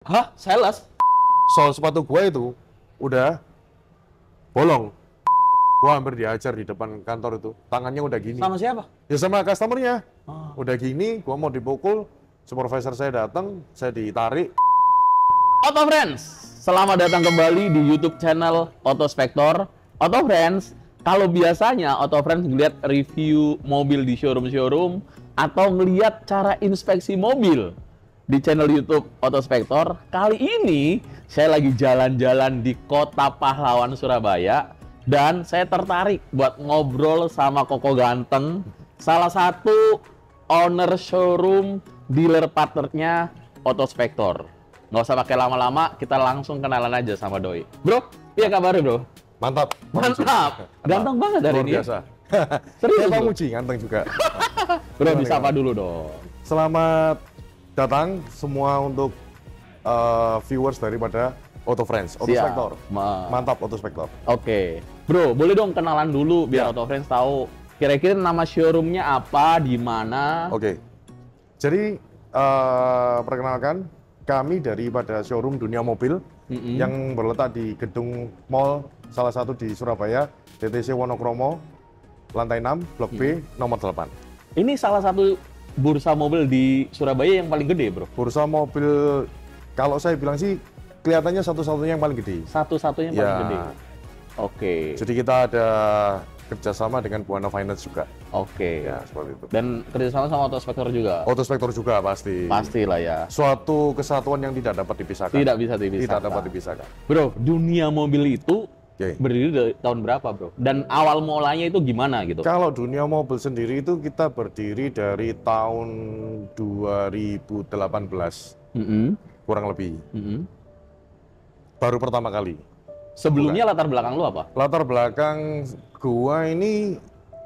Hah? Sales? Sol sepatu gue itu udah bolong. Gue hampir diajar di depan kantor itu. Tangannya udah gini. Sama siapa? Ya sama customernya. Oh. Udah gini, gue mau dipukul. Supervisor saya datang, saya ditarik. Auto Friends, selamat datang kembali di YouTube channel Autospektor. Auto Friends, kalau biasanya Auto Friends ngeliat review mobil di showroom-showroom atau ngeliat cara inspeksi mobil di channel YouTube Autospektor, kali ini saya lagi jalan-jalan di Kota Pahlawan, Surabaya, dan saya tertarik buat ngobrol sama Koko Ganteng, salah satu owner showroom dealer partnernya Autospektor. Nggak usah pakai lama-lama, kita langsung kenalan aja sama Doi. Bro, iya kabar bro? Mantap. Mantap. Ganteng banget hari Luar ini. biasa. Serius, Saya bro? Muji, ganteng juga. Bro, disapa dulu dong. Selamat datang semua untuk viewers daripada Auto Friends, Autospektor. Mantap Autospektor. Oke. Bro, boleh dong kenalan dulu biar Ya. Auto Friends tahu kira-kira nama showroomnya apa, di mana. Oke. Jadi perkenalkan, kami daripada showroom Dunia Mobil yang berletak di gedung mall salah satu di Surabaya, DTC Wonokromo, lantai 6, Blok B, nomor 8. Ini salah satu bursa mobil di Surabaya yang paling gede, bro. Bursa mobil, kalau saya bilang sih, kelihatannya satu-satunya yang paling gede. Satu-satunya paling Ya. gede. Oke. Jadi kita ada kerjasama dengan Buana Finance juga. Oke. Ya, seperti itu. Dan kerjasama sama Autospektor juga. Autospektor juga pasti. Pastilah ya. Suatu kesatuan yang tidak dapat dipisahkan. Tidak bisa dipisahkan. Tidak dapat dipisahkan. Bro, dunia mobil itu Oke. berdiri dari tahun berapa, bro? Dan awal mulanya itu gimana gitu? Kalau dunia mobil sendiri itu kita berdiri dari tahun 2018, Mm-mm. kurang lebih. Mm-mm. Baru pertama kali. Sebelumnya latar belakang lu apa? Latar belakang gua ini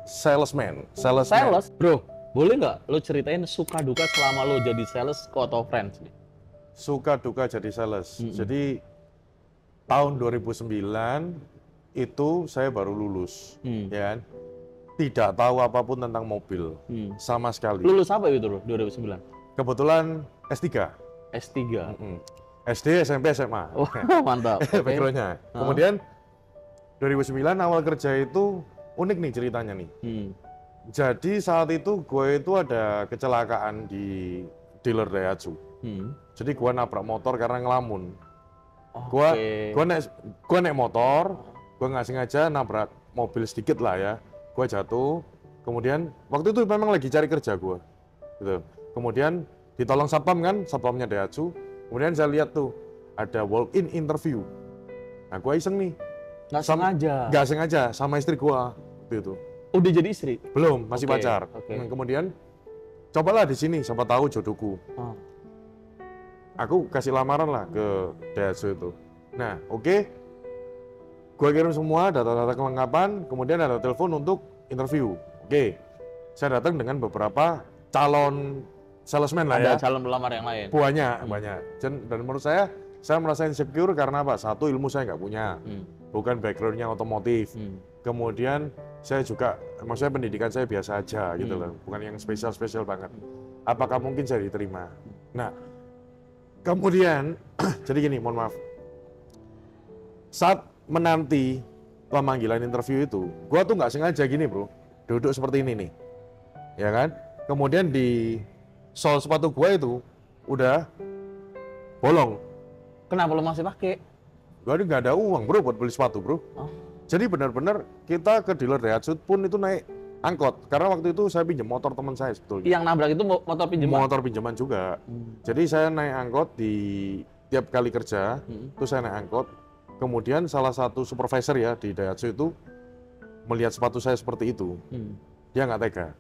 salesman. Sales, bro. Boleh nggak lo ceritain suka duka selama lo jadi sales ke Auto Friends nih? Suka duka jadi sales. Jadi tahun 2009 itu saya baru lulus, ya kan? Tidak tahu apapun tentang mobil, sama sekali. Lulus apa itu, bro? 2009? Kebetulan S3. S3. SD, SMP, SMA. Oh, mantap. Oke. Backgroundnya. Kemudian 2009 awal kerja itu unik nih ceritanya nih. Jadi saat itu gue itu ada kecelakaan di dealer Daihatsu. Jadi gue nabrak motor karena ngelamun. Gue naik motor, gue nggak sengaja nabrak mobil sedikit lah ya. Gue jatuh. Kemudian waktu itu memang lagi cari kerja gue. Gitu. Kemudian ditolong satpam kan, satpamnya Daihatsu. Kemudian saya lihat tuh ada walk-in interview. Nah, gue iseng nih. Nggak sengaja? Nggak sengaja sama istri gue waktu itu. Udah jadi istri? Belum, masih Oke, pacar. oke. Kemudian cobalah di sini, siapa tahu jodohku. Oh. Aku kasih lamaran lah ke Daihatsu itu. Nah, oke. Gue kirim semua data-data kelengkapan, kemudian ada telepon untuk interview. Oke. Saya datang dengan beberapa calon salesman lah ya. Ada calon pelamar yang lain? Banyak. Dan menurut saya merasa insecure karena apa? Satu, ilmu saya nggak punya. Bukan backgroundnya otomotif. Kemudian saya juga, maksudnya pendidikan saya biasa aja gitu loh. Bukan yang spesial-spesial banget. Apakah mungkin saya diterima? Nah, kemudian, jadi gini, mohon maaf. Saat menanti pemanggilan interview itu, gua tuh nggak sengaja gini bro, duduk seperti ini nih. Ya kan? Kemudian di sol sepatu gua itu udah bolong. Kenapa lo masih pakai? Gua nggak ada uang bro buat beli sepatu bro. Oh. Jadi benar-benar kita ke dealer Daihatsu pun itu naik angkot. Karena waktu itu saya pinjam motor teman saya sebetulnya. Yang nabrak itu motor pinjaman? Motor pinjaman juga. Jadi saya naik angkot di tiap kali kerja, itu saya naik angkot. Kemudian salah satu supervisor ya di Daihatsu itu melihat sepatu saya seperti itu. Dia nggak tega.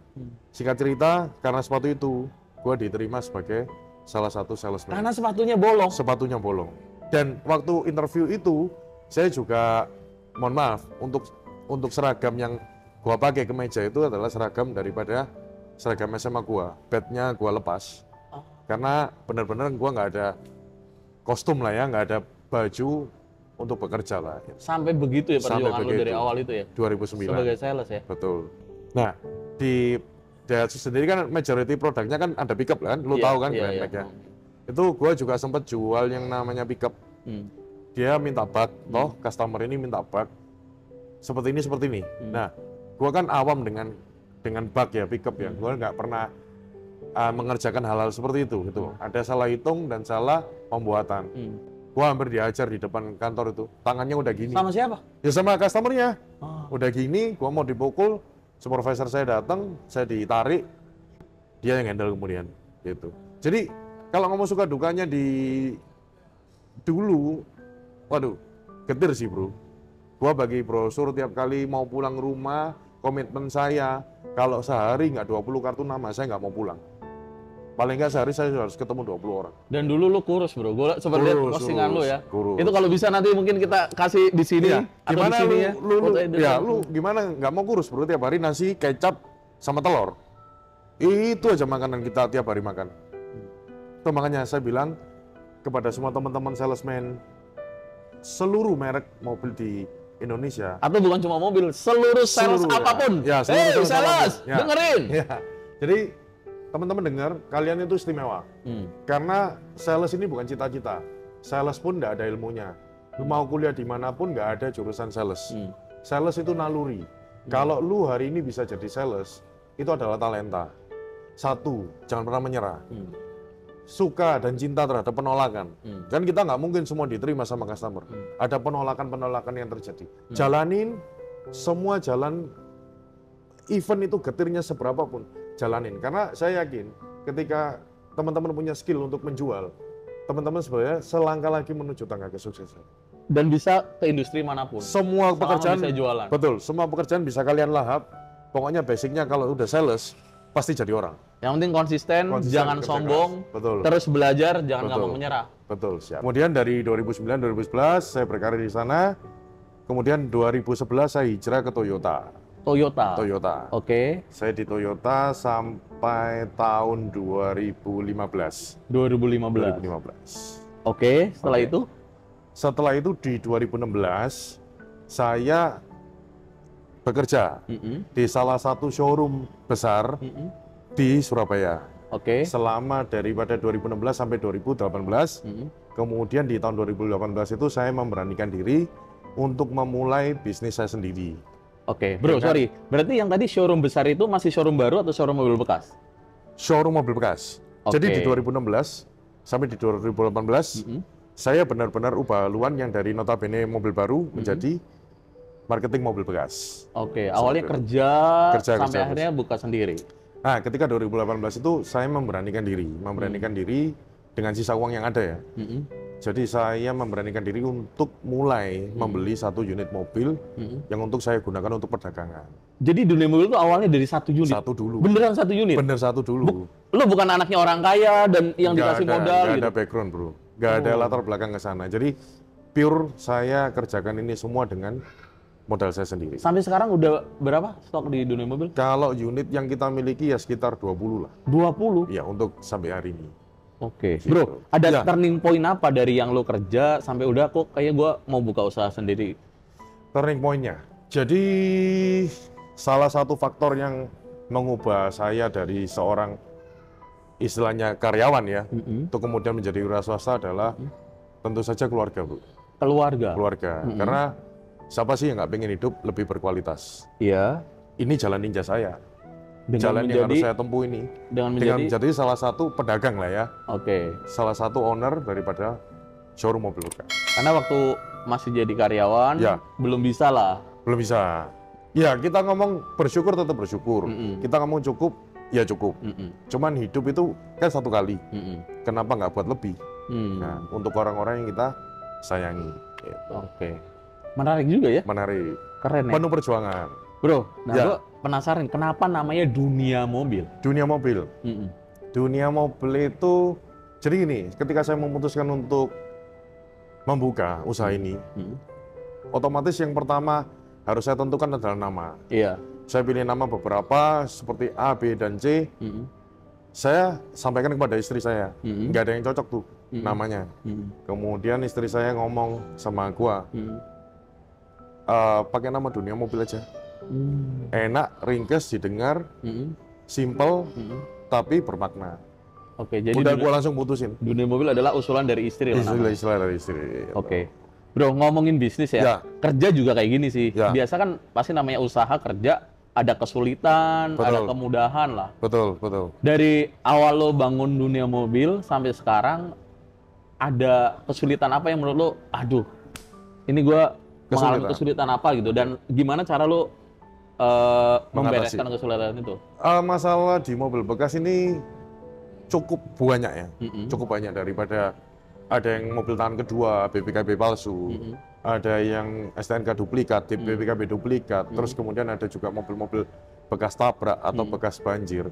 Singkat cerita, karena sepatu itu, gue diterima sebagai salah satu salesman. Karena sepatunya bolong? Sepatunya bolong. Dan waktu interview itu, saya juga, mohon maaf, untuk seragam yang gue pakai ke meja itu adalah seragam daripada seragam SMA gue. Badge-nya gue lepas. Karena benar-benar gue nggak ada kostum lah ya, nggak ada baju untuk bekerja lah. Sampai begitu ya Sampai perjuangan lo begitu. dari awal itu ya? 2009. Sebagai sales ya? Betul. Nah, di Daihatsu sendiri kan majority produknya kan ada pickup kan, lu Iya, tahu kan iya, Grand iya. Max ya. Itu gua juga sempat jual yang namanya pickup. Dia minta bug, toh customer ini minta bug seperti ini. Nah, gua kan awam dengan bug ya, pickup ya. Gua nggak pernah mengerjakan hal-hal seperti itu gitu. Ada salah hitung dan salah pembuatan. Gua hampir diajar di depan kantor itu. Tangannya udah gini. Sama siapa? Ya sama customernya. Oh. Udah gini, gua mau dipukul, supervisor saya datang, saya ditarik, dia yang handle kemudian gitu. Jadi kalau ngomong suka dukanya di dulu, waduh, getir sih bro. Gua bagi brosur tiap kali mau pulang rumah, komitmen saya kalau sehari nggak 20 kartu nama saya nggak mau pulang. Paling nggak sehari saya harus ketemu 20 orang. Dan dulu lu kurus bro, gue sempat lihat postingan lu ya. Kurus. Itu kalau bisa nanti mungkin kita kasih di sini Iya. atau Gimana di sini lu gimana nggak mau kurus bro, tiap hari nasi, kecap, sama telur. Itu aja makanan kita tiap hari makan. Itu makanya saya bilang kepada semua teman-teman salesman seluruh merek mobil di Indonesia. Atau bukan cuma mobil, seluruh sales Seluruh, apapun. ya, seluruh sales, apapun. Ya. dengerin. Ya. Jadi teman-teman dengar, kalian itu istimewa. Karena sales ini bukan cita-cita. Sales pun nggak ada ilmunya. Lu mau kuliah dimanapun nggak ada jurusan sales. Sales itu naluri. Kalau lu hari ini bisa jadi sales, itu adalah talenta. Satu, jangan pernah menyerah. Suka dan cinta terhadap penolakan. Kan kita nggak mungkin semua diterima sama customer. Ada penolakan-penolakan yang terjadi. Jalanin semua jalan, event itu getirnya seberapapun, jalanin. Karena saya yakin ketika teman-teman punya skill untuk menjual, teman-teman sebenarnya selangkah lagi menuju tangga kesuksesan. Dan bisa ke industri manapun. Semua pekerjaan bisa jualan. Betul, semua pekerjaan bisa kalian lahap. Pokoknya basicnya kalau udah sales pasti jadi orang. Yang penting konsisten jangan sombong, betul. Terus belajar, jangan gampang Betul. menyerah. Betul, siap. Kemudian dari 2009-2011 saya berkarir di sana. Kemudian 2011 saya hijrah ke Toyota. Toyota. Oke. Saya di Toyota sampai tahun 2015. 2015. Oke, setelah itu? Setelah itu di 2016 saya bekerja di salah satu showroom besar di Surabaya. Oke. Selama daripada 2016 sampai 2018. Kemudian di tahun 2018 itu saya memberanikan diri untuk memulai bisnis saya sendiri. Oke, bro, sorry. Berarti yang tadi showroom besar itu masih showroom baru atau showroom mobil bekas? Showroom mobil bekas. Jadi di 2016 sampai di 2018, saya benar-benar ubah haluan yang dari notabene mobil baru menjadi marketing mobil bekas. Oke, awalnya kerja sampai akhirnya buka sendiri. Nah, ketika 2018 itu saya memberanikan diri dengan sisa uang yang ada ya. Jadi saya memberanikan diri untuk mulai membeli satu unit mobil yang untuk saya gunakan untuk perdagangan. Jadi dunia mobil itu awalnya dari satu unit? Satu dulu. Beneran satu unit? Bener satu dulu. Lu bukan anaknya orang kaya dan yang dikasih modal gitu? gitu? Gak ada background bro. Gak ada latar belakang ke sana. Jadi pure saya kerjakan ini semua dengan modal saya sendiri. Sampai sekarang udah berapa stok di dunia mobil? Kalau unit yang kita miliki ya sekitar 20 lah. 20? Ya untuk sampai hari ini. Oke, Gitu. bro, ada turning point apa dari yang lo kerja sampai udah kok kayak gue mau buka usaha sendiri? Turning point-nya. Jadi salah satu faktor yang mengubah saya dari seorang istilahnya karyawan ya, untuk kemudian menjadi wira swasta adalah tentu saja keluarga, bro. Keluarga. Karena siapa sih yang nggak pengen hidup lebih berkualitas? Iya. Ini jalan ninja saya. Dengan jalan yang harus saya tempuh ini. Dengan menjadi salah satu pedagang lah ya. Oke. Salah satu owner daripada showroom mobil bekas. Karena waktu masih jadi karyawan, belum bisa lah. Belum bisa. Ya kita ngomong bersyukur tetap bersyukur. Kita ngomong cukup, ya cukup. Cuman hidup itu kan satu kali. Kenapa nggak buat lebih? Nah, untuk orang-orang yang kita sayangi. Gitu. Oke. Menarik juga ya? Menarik. Keren ya? Penuh perjuangan. Bro, nah gue penasaran kenapa namanya dunia mobil? Dunia mobil. Dunia mobil itu, jadi gini, ketika saya memutuskan untuk membuka usaha ini, otomatis yang pertama harus saya tentukan adalah nama. Iya. Saya pilih nama beberapa seperti A, B, dan C. Saya sampaikan kepada istri saya, nggak ada yang cocok tuh namanya. Kemudian istri saya ngomong sama gua, pakai nama dunia mobil aja. Enak, ringkas, didengar, simple, tapi bermakna. Oke, jadi Udah gua langsung putusin. dunia mobil adalah usulan dari istri lah namanya. Istilah dari istri. Oke. Bro, ngomongin bisnis ya, Ya. kerja juga kayak gini sih. Ya. Biasa kan pasti namanya usaha kerja, ada kesulitan, ada Betul. kemudahan lah. Betul, betul. Dari awal lo bangun dunia mobil sampai sekarang, ada kesulitan apa yang menurut lo, aduh, ini gua mengalami kesulitan apa gitu, dan gimana cara lo membereskan kesulitan itu? Masalah di mobil bekas ini cukup banyak ya, cukup banyak daripada ada yang mobil tangan kedua, BPKB palsu, ada yang STNK duplikat, BPKB duplikat, terus kemudian ada juga mobil-mobil bekas tabrak atau bekas banjir.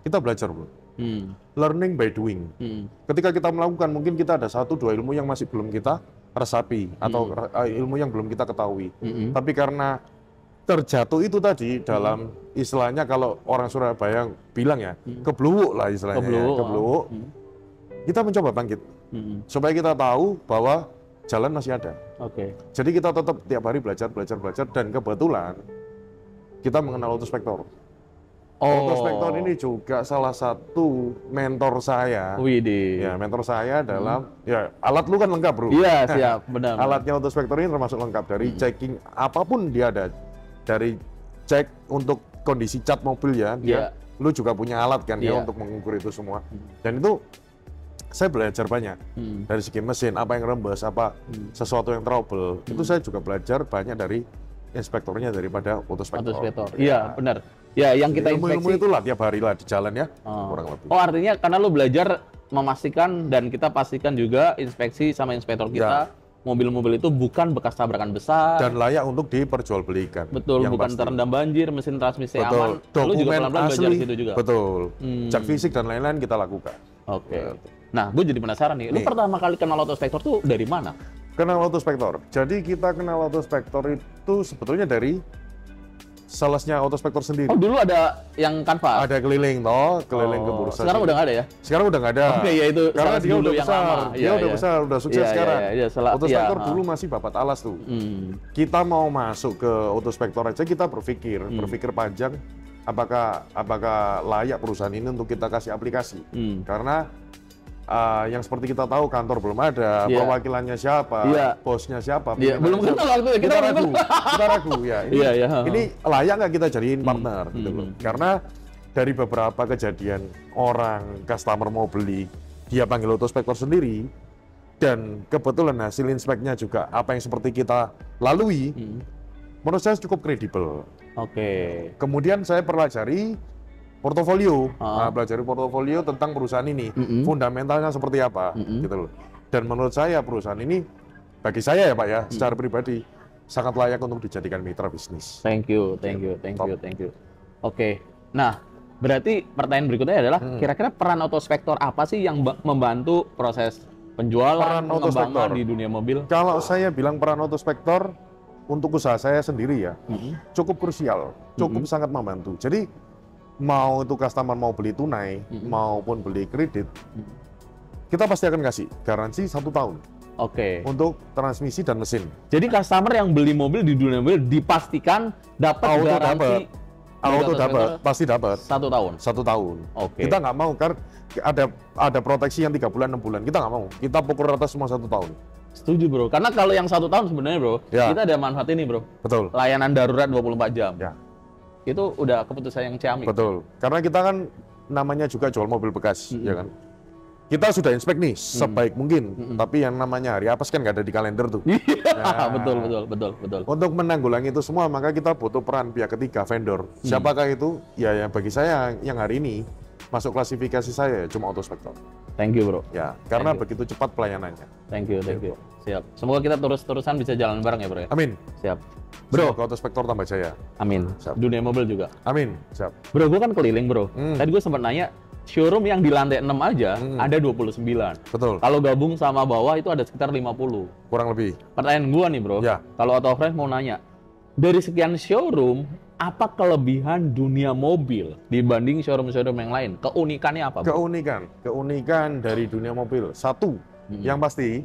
Kita belajar, bro. Learning by doing. Ketika kita melakukan, mungkin kita ada 1-2 ilmu yang masih belum kita resapi atau ilmu yang belum kita ketahui. Tapi karena terjatuh itu tadi dalam istilahnya kalau orang Surabaya bilang ya, kebluwuk lah istilahnya. Kebluwuk. Kita mencoba bangkit supaya kita tahu bahwa jalan masih ada. Oke. Jadi kita tetap tiap hari belajar dan kebetulan kita mengenal Autospektor. Autospektor ini juga salah satu mentor saya. Widih. Ya, mentor saya dalam ya alat lu kan lengkap, bro. Iya, siap, benar. Alatnya Autospektor ini termasuk lengkap dari checking apapun dia ada. Dari cek untuk kondisi cat mobil ya, lu juga punya alat kan ya untuk mengukur itu semua. Dan itu saya belajar banyak dari segi mesin, apa yang rembes, apa sesuatu yang trouble. Itu saya juga belajar banyak dari inspektornya daripada Autospektor. Iya, benar. Ya, yang kita ilmu inspeksi itulah tiap hari lah di jalan ya, kurang lebih. Oh, artinya karena lu belajar memastikan dan kita pastikan juga inspeksi sama inspektor kita mobil-mobil itu bukan bekas tabrakan besar dan layak untuk diperjualbelikan. Betul, bukan terendam banjir, mesin transmisi aman. Lu juga pelan-pelan belajar di situ juga. Betul. Cek fisik dan lain-lain kita lakukan. Oke. Nah, gue jadi penasaran nih. Lu pertama kali kenal Autospektor tuh dari mana? Kenal Autospektor. Jadi kita kenal Autospektor itu sebetulnya dari salesnya Autospektor sendiri. Oh, dulu ada yang kanvas? Ada keliling keliling ke bursa. Sekarang udah nggak ada ya? Sekarang udah nggak ada. Oke, ya itu karena dia udah yang besar. lama. Dia udah besar, udah sukses sekarang. Autospektor dulu masih babat alas tuh. Kita mau masuk ke Autospektor aja kita berpikir panjang apakah layak perusahaan ini untuk kita kasih aplikasi. Karena yang seperti kita tahu kantor belum ada, perwakilannya siapa, bosnya siapa, belum kenal waktu itu kita ragu ya. Ini layak nggak kita jadiin partner gitu loh. Karena dari beberapa kejadian orang customer mau beli, dia panggil Autospektor sendiri dan kebetulan hasil inspeknya juga apa yang seperti kita lalui, menurut saya cukup kredibel. Oke. Kemudian saya pelajari portofolio, pelajari portofolio tentang perusahaan ini, fundamentalnya seperti apa, gitu loh. Dan menurut saya perusahaan ini, bagi saya ya Pak ya, secara pribadi sangat layak untuk dijadikan mitra bisnis. Thank you. Oke, nah berarti pertanyaan berikutnya adalah kira-kira peran Autospektor apa sih yang membantu proses penjualan, pengembangan di dunia mobil? Kalau saya bilang peran Autospektor untuk usaha saya sendiri ya, cukup krusial, cukup sangat membantu. Jadi mau itu customer mau beli tunai maupun beli kredit, kita pasti akan kasih garansi 1 tahun. Oke. Untuk transmisi dan mesin. Jadi customer yang beli mobil di dunia mobil dipastikan dapat garansi. Auto dapat, pasti dapat. 1 tahun. 1 tahun. Oke. Kita nggak mau kan ada proteksi yang 3 bulan 6 bulan. Kita nggak mau. Kita pukul rata semua 1 tahun. Setuju bro. Karena kalau yang 1 tahun sebenarnya bro, kita ada manfaat ini bro. Betul. Layanan darurat 24 jam. Ya. Itu udah keputusan yang ciamik. Betul. Karena kita kan namanya juga jual mobil bekas, ya kan. Kita sudah inspek nih sebaik mungkin, tapi yang namanya hari apes kan nggak ada di kalender tuh. Betul. Untuk menanggulangi itu semua, maka kita butuh peran pihak ketiga, vendor. Siapakah itu? Ya, yang bagi saya yang hari ini masuk klasifikasi saya cuma Autospektor. Thank you bro. Ya, karena begitu cepat pelayanannya. Thank you. Siap. Semoga kita terus-terusan bisa jalan bareng ya bro ya. Amin. Siap. Bro, semoga Autospektor tambah jaya. Amin. Siap. Dunia mobil juga. Amin. Siap. Bro, gue kan keliling bro. Tadi gue sempat nanya, showroom yang di lantai 6 aja ada 29. Betul. Kalau gabung sama bawah itu ada sekitar 50. Kurang lebih. Pertanyaan gue nih bro, kalau AutoFriends mau nanya, dari sekian showroom, apa kelebihan dunia mobil dibanding showroom-showroom yang lain? Keunikannya apa bro? Keunikan dari dunia mobil. Satu, yang pasti,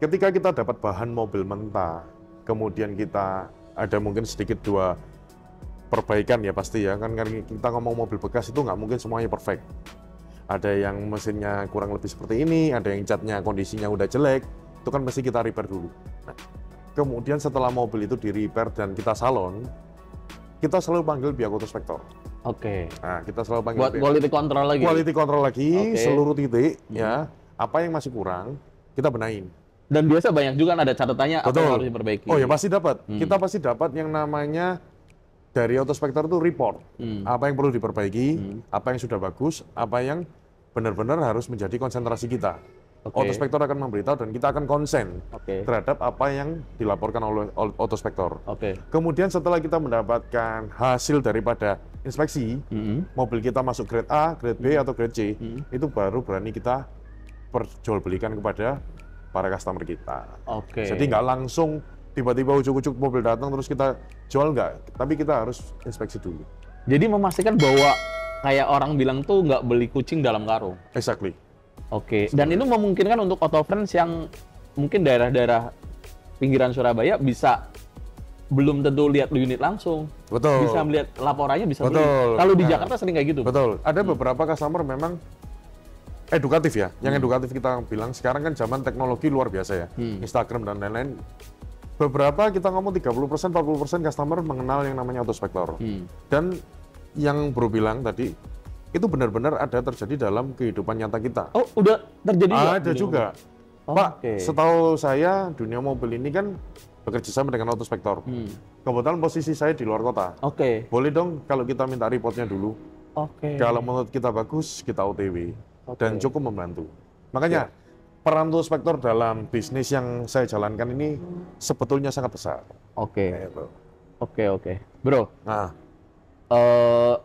ketika kita dapat bahan mobil mentah, kemudian kita ada mungkin sedikit 2 perbaikan ya pasti ya, kan kita ngomong mobil bekas itu nggak mungkin semuanya perfect. ada yang mesinnya kurang lebih seperti ini, ada yang catnya kondisinya udah jelek, itu kan mesti kita repair dulu. Nah, kemudian setelah mobil itu di repair dan kita salon, kita selalu panggil pihak autospektor. Oke. Nah, kita selalu panggil Buat quality control lagi. quality control lagi, Oke. seluruh titik ya, apa yang masih kurang kita benahin. Dan biasa banyak juga ada catatannya apa Betul. yang harus diperbaiki. Oh ya pasti dapat. Kita pasti dapat yang namanya dari autospektor itu report. Apa yang perlu diperbaiki, apa yang sudah bagus, apa yang benar-benar harus menjadi konsentrasi kita. Oke. Autospektor akan memberitahu dan kita akan konsen Oke. terhadap apa yang dilaporkan oleh autospektor. Oke. Kemudian setelah kita mendapatkan hasil daripada inspeksi, mobil kita masuk grade A, grade B, atau grade C, itu baru berani kita perjualbelikan kepada para customer kita. Oke. Jadi nggak langsung tiba-tiba ujuk-ujuk mobil datang terus kita jual, nggak. Tapi kita harus inspeksi dulu. Jadi memastikan bahwa kayak orang bilang tuh nggak beli kucing dalam karung. Exactly. Oke. Dan itu memungkinkan untuk auto friends yang mungkin daerah-daerah pinggiran Surabaya bisa belum tentu lihat unit langsung. Betul. Bisa melihat laporannya, bisa Betul. beli. Kalau di Nah, Jakarta sering kayak gitu. Betul. Ada beberapa customer memang edukatif ya. Yang edukatif kita bilang sekarang kan zaman teknologi luar biasa ya. Instagram dan lain-lain. Beberapa kita ngomong 30%, 40% customer mengenal yang namanya autospektor. Dan yang Bro bilang tadi, itu benar-benar ada terjadi dalam kehidupan nyata kita. Oh, udah terjadi nggak? Ada juga. Oh, Pak, oke. setahu saya dunia mobil ini kan bekerja sama dengan autospektor. Kebetulan posisi saya di luar kota. Oke. Boleh dong kalau kita minta reportnya dulu. Oke. Kalau menurut kita bagus, kita OTW. Oke. Dan cukup membantu. Makanya peran autospektor dalam bisnis yang saya jalankan ini sebetulnya sangat besar. Oke. Gitu. Oke. Bro, Nah,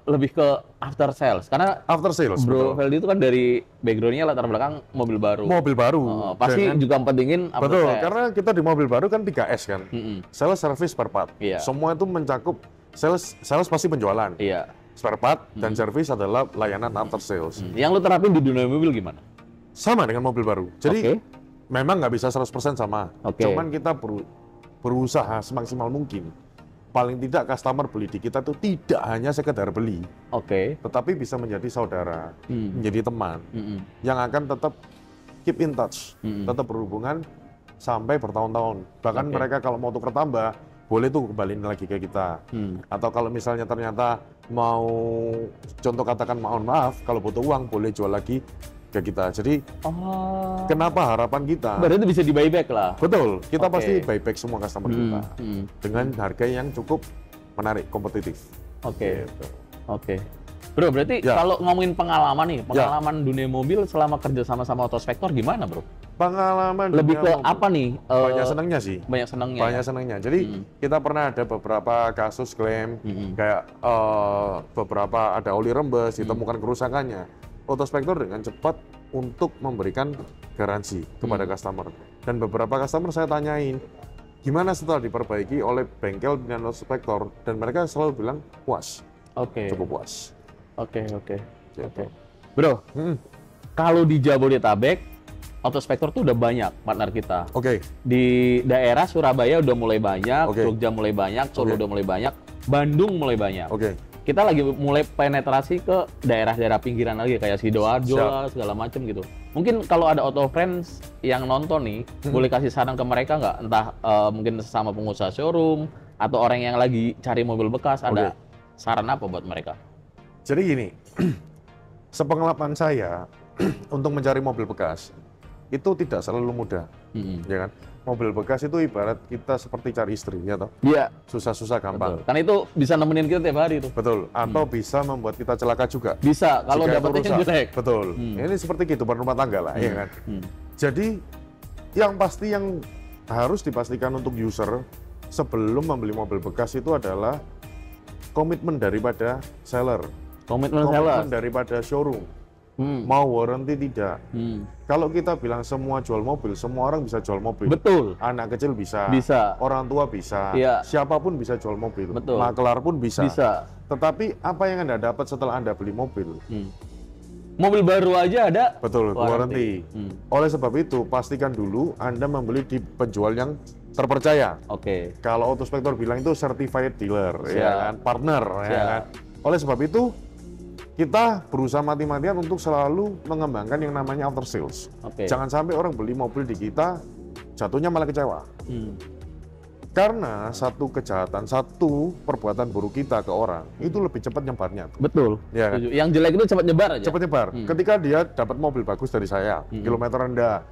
lebih ke after sales. Karena after sales, Bro betul. Feldi itu kan dari background-nya latar belakang mobil baru. Mobil baru. Pasti Dengan- juga pentingin after betul, sales. karena kita di mobil baru kan 3S kan. Sales, service, spare part. Iya. Semua itu mencakup sales pasti penjualan. Iya. Spare part dan service adalah layanan after sales. Yang lu terapin di dunia mobil gimana? Sama dengan mobil baru. Jadi Oke. memang nggak bisa 100% sama. Oke. Cuman kita berusaha semaksimal mungkin. Paling tidak customer beli di kita tuh tidak hanya sekedar beli, Oke. tetapi bisa menjadi saudara, menjadi teman, yang akan tetap keep in touch, tetap berhubungan sampai bertahun-tahun. Bahkan Oke. mereka kalau mau tukar tambah, boleh tuh kembaliin lagi ke kita. Atau kalau misalnya ternyata mau, contoh katakan mohon maaf, kalau butuh uang boleh jual lagi ke kita. Jadi Oh. kenapa harapan kita? Berarti itu bisa di buyback lah. Betul, kita Oke. pasti buyback semua customer kita dengan harga yang cukup menarik, kompetitif. Oke. Gitu. Oke. Bro, berarti Ya. kalau ngomongin pengalaman nih, pengalaman dunia mobil selama kerja sama autospektor gimana, Bro? Pengalaman Lebih ke dunia mobil. apa nih? Banyak senangnya sih. Banyak senangnya. Banyak senangnya. Jadi kita pernah ada beberapa kasus klaim kayak beberapa ada oli rembes, ditemukan kerusakannya. Autospektor dengan cepat untuk memberikan garansi kepada customer. Dan beberapa customer saya tanyain, gimana setelah diperbaiki oleh bengkel dengan autospektor, dan mereka selalu bilang puas, Oke. cukup puas. Oke. Gitu. Bro, Hmm, kalau di Jabodetabek, autospektor tuh udah banyak partner kita. Oke, Di daerah Surabaya udah mulai banyak, Oke. Jogja mulai banyak, Solo Oke. udah mulai banyak, Bandung mulai banyak. oke. Kita lagi mulai penetrasi ke daerah-daerah pinggiran lagi kayak Sidoarjo Siap. lah, segala macam gitu. Mungkin kalau ada auto friends yang nonton nih, boleh kasih saran ke mereka nggak? Entah mungkin sesama pengusaha showroom atau orang yang lagi cari mobil bekas, ada saran apa buat mereka? Jadi gini, sepengalaman saya untuk mencari mobil bekas itu tidak selalu mudah, ya kan? Mobil bekas itu ibarat kita seperti cari istri, ya toh? Iya, Susah-susah gampang. karena itu bisa nemenin kita tiap hari tuh. Betul. Atau bisa membuat kita celaka juga. Bisa, kalau Jika itu dapetnya rusak. jelek. Betul. Ini seperti kehidupan rumah tangga lah, ya kan? Jadi yang pasti yang harus dipastikan untuk user sebelum membeli mobil bekas itu adalah komitmen daripada seller, Komitmen seller. komitmen daripada showroom. Mau warranty tidak. Kalau kita bilang semua jual mobil, semua orang bisa jual mobil. Betul. Anak kecil bisa, Bisa. orang tua bisa, Iya. siapapun bisa jual mobil. Betul. Makelar pun bisa. Bisa. Tetapi apa yang Anda dapat setelah Anda beli mobil? Mobil baru aja ada. Betul, warranty. Oleh sebab itu, pastikan dulu Anda membeli di penjual yang terpercaya. Oke. Kalau autospektor bilang itu certified dealer, Siap. ya kan, partner, ya Siap. kan. Oleh sebab itu, kita berusaha mati-matian untuk selalu mengembangkan yang namanya after sales. Jangan sampai orang beli mobil di kita, jatuhnya malah kecewa. Karena satu kejahatan, satu perbuatan buruk kita ke orang, itu lebih cepat nyebarnya. Betul. Ya, kan? Yang jelek itu cepat nyebar aja. Cepat nyebar. Ketika dia dapat mobil bagus dari saya, kilometer rendah,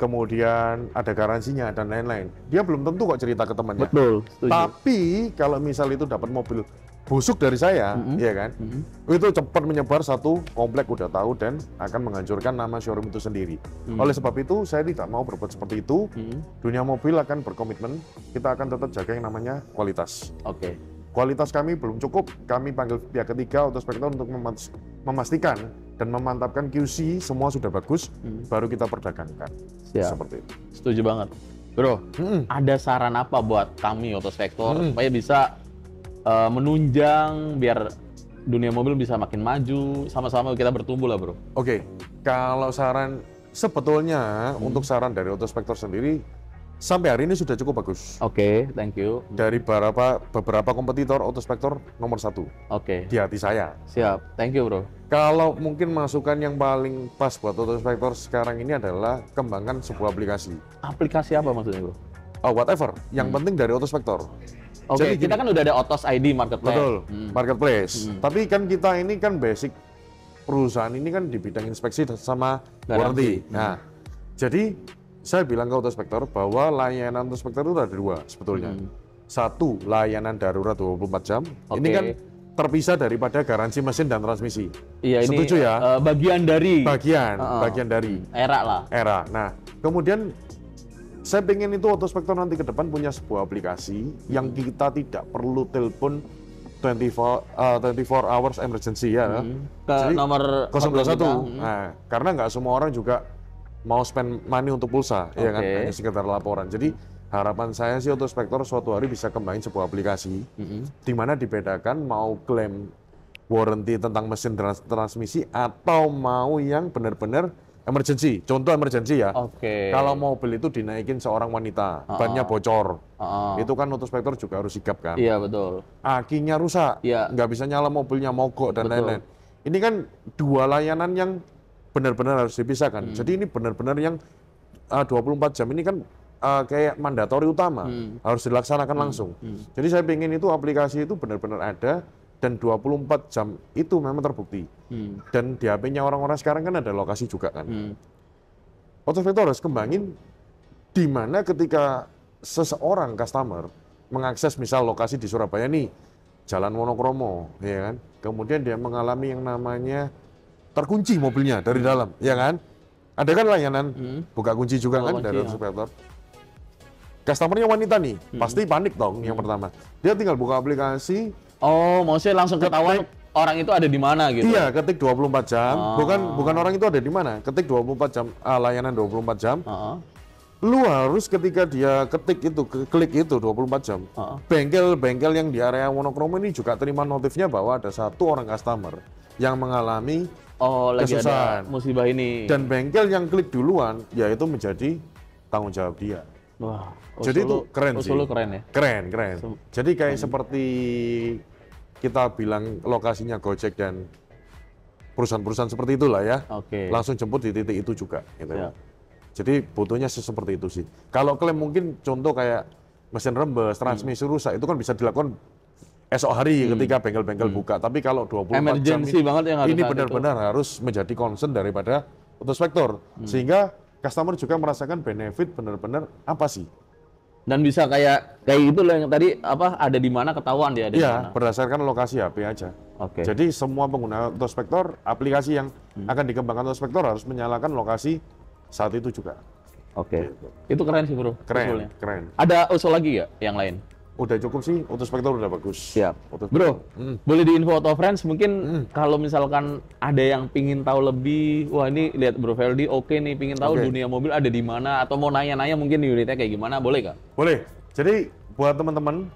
kemudian ada garansinya dan lain-lain, dia belum tentu kok cerita ke temannya. Betul. Setuju. Tapi kalau misal itu dapat mobil busuk dari saya, ya kan, itu cepat menyebar, satu komplek udah tahu dan akan menghancurkan nama showroom itu sendiri. Oleh sebab itu, saya tidak mau berbuat seperti itu. Dunia mobil akan berkomitmen, kita akan tetap jaga yang namanya kualitas. Kualitas kami belum cukup, kami panggil pihak ketiga Autospektor untuk memastikan dan memantapkan QC semua sudah bagus, baru kita perdagangkan. Seperti itu. Setuju banget. Bro, ada saran apa buat kami Autospektor supaya bisa menunjang biar dunia mobil bisa makin maju, sama-sama kita bertumbuh lah, bro? Kalau saran sebetulnya untuk saran dari Autospektor sendiri sampai hari ini sudah cukup bagus. Thank you. Dari beberapa kompetitor, Autospektor nomor 1 di hati saya. Siap, thank you, bro. Kalau mungkin masukan yang paling pas buat Autospektor sekarang ini adalah kembangkan sebuah aplikasi. Aplikasi apa maksudnya, bro? Whatever, yang penting dari Autospektor. Jadi kita kan udah ada Autos ID Marketplace. Betul, Marketplace. Tapi kan kita ini kan basic perusahaan ini kan di bidang inspeksi sama warranty. Nah, jadi saya bilang ke Autospektor bahwa layanan Autospektor itu ada 2 sebetulnya. Satu, layanan darurat 24 jam. Ini kan terpisah daripada garansi mesin dan transmisi. Iya, setuju ini, ya? Bagian dari era lah. Nah, kemudian saya pengen itu Autospektor nanti ke depan punya sebuah aplikasi yang kita tidak perlu telepon 24 hours emergency ya. Ke jadi, nomor 021. Nah, karena nggak semua orang juga mau spend money untuk pulsa, ya kan? Hanya sekedar laporan. Jadi harapan saya sih Autospektor suatu hari bisa kembangin sebuah aplikasi di mana dibedakan mau klaim warranty tentang mesin transmisi atau mau yang benar-benar emergency. Contoh emergency ya. Kalau mobil itu dinaikin seorang wanita, bannya bocor, itu kan Autospektor juga harus sigap kan. Iya, betul. Akinya rusak, nggak bisa nyala mobilnya, mogok dan lain-lain. Ini kan 2 layanan yang benar-benar harus dipisahkan. Jadi ini benar-benar yang 24 jam ini kan kayak mandatori utama, harus dilaksanakan langsung. Jadi saya pengen itu aplikasi itu benar-benar ada dan 24 jam itu memang terbukti. Dan di HP-nya orang-orang sekarang kan ada lokasi juga kan. Autospektor harus kembangin di mana ketika seseorang customer mengakses misal lokasi di Surabaya nih, Jalan Wonokromo, ya kan. Kemudian dia mengalami yang namanya terkunci mobilnya dari dalam, ya kan. Ada kan layanan buka kunci juga kan dari Autospektor. Customernya wanita nih, pasti panik dong yang pertama. Dia tinggal buka aplikasi. Maksudnya langsung ketahuan orang itu ada di mana gitu? Iya, ketik 24 jam. Bukan orang itu ada di mana. Ketik 24 jam, layanan 24 jam. Lu harus ketika dia ketik itu, klik itu 24 jam. Bengkel-bengkel yang di area Wonokromo ini juga terima notifnya bahwa ada satu orang customer yang mengalami lagi kesusahan. ada musibah ini. Dan bengkel yang klik duluan, yaitu menjadi tanggung jawab dia. Wah, jadi itu keren sih. Keren ya? Keren. Jadi kayak seperti kita bilang lokasinya Gojek dan perusahaan-perusahaan seperti itulah ya. Langsung jemput di titik itu juga. Gitu. Jadi butuhnya seperti itu sih. Kalau klaim mungkin contoh kayak mesin rembes, transmisi rusak, itu kan bisa dilakukan esok hari ketika bengkel-bengkel buka. Tapi kalau 24 jam ini benar-benar harus menjadi concern daripada Autospektor. Sehingga customer juga merasakan benefit benar-benar apa sih? Dan bisa kayak itu loh yang tadi ada di mana ketahuan dia ada di mana. Berdasarkan lokasi HP aja. Jadi semua pengguna Autospektor, aplikasi yang akan dikembangkan Autospektor harus menyalakan lokasi saat itu juga. Itu keren sih, bro. Keren. Ada usul lagi ya yang lain? Udah cukup sih, Autospektor udah bagus. Siap. Bro, boleh di info Auto Friends mungkin kalau misalkan ada yang pingin tahu lebih, wah ini lihat Bro Feldy nih pingin tahu dunia mobil ada di mana, atau mau nanya-nanya mungkin unitnya kayak gimana, boleh nggak? Boleh. Jadi buat teman-teman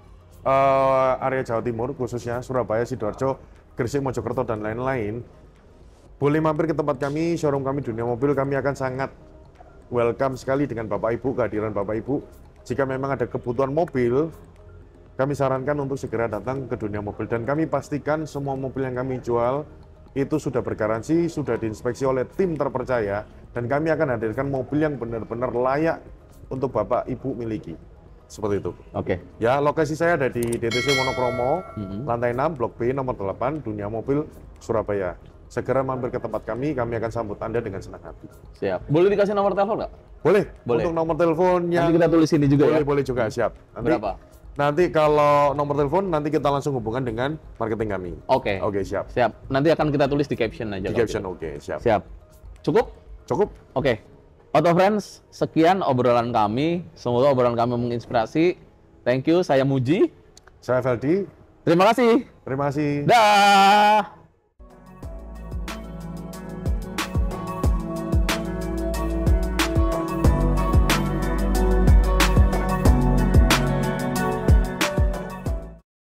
area Jawa Timur, khususnya Surabaya, Sidoarjo, Gresik, Mojokerto, dan lain-lain, boleh mampir ke tempat kami, showroom kami Dunia Mobil. Kami akan sangat welcome sekali dengan Bapak Ibu, kehadiran Bapak Ibu. Jika memang ada kebutuhan mobil, kami sarankan untuk segera datang ke Dunia Mobil, dan kami pastikan semua mobil yang kami jual itu sudah bergaransi, sudah diinspeksi oleh tim terpercaya, dan kami akan hadirkan mobil yang benar-benar layak untuk Bapak Ibu miliki. Seperti itu. Oke. Ya, lokasi saya ada di DTC Wonokromo, lantai 6, Blok B, nomor 8, Dunia Mobil, Surabaya. Segera mampir ke tempat kami akan sambut Anda dengan senang hati. Siap. Boleh dikasih nomor telepon nggak? Boleh. Boleh. Untuk nomor teleponnya. Nanti kita tulis ini juga ya. Boleh juga, siap. Berapa? Nanti kalau nomor telepon nanti kita langsung hubungan dengan marketing kami. Oke. Oke, siap. Siap. Nanti akan kita tulis di caption aja. Di kalau caption, gitu. oke, siap. Siap. Cukup? Cukup? Oke. Auto Friends, sekian obrolan kami. Semoga obrolan kami menginspirasi. Thank you, saya Muji. Saya Feldi. Terima kasih. Terima kasih. Dah.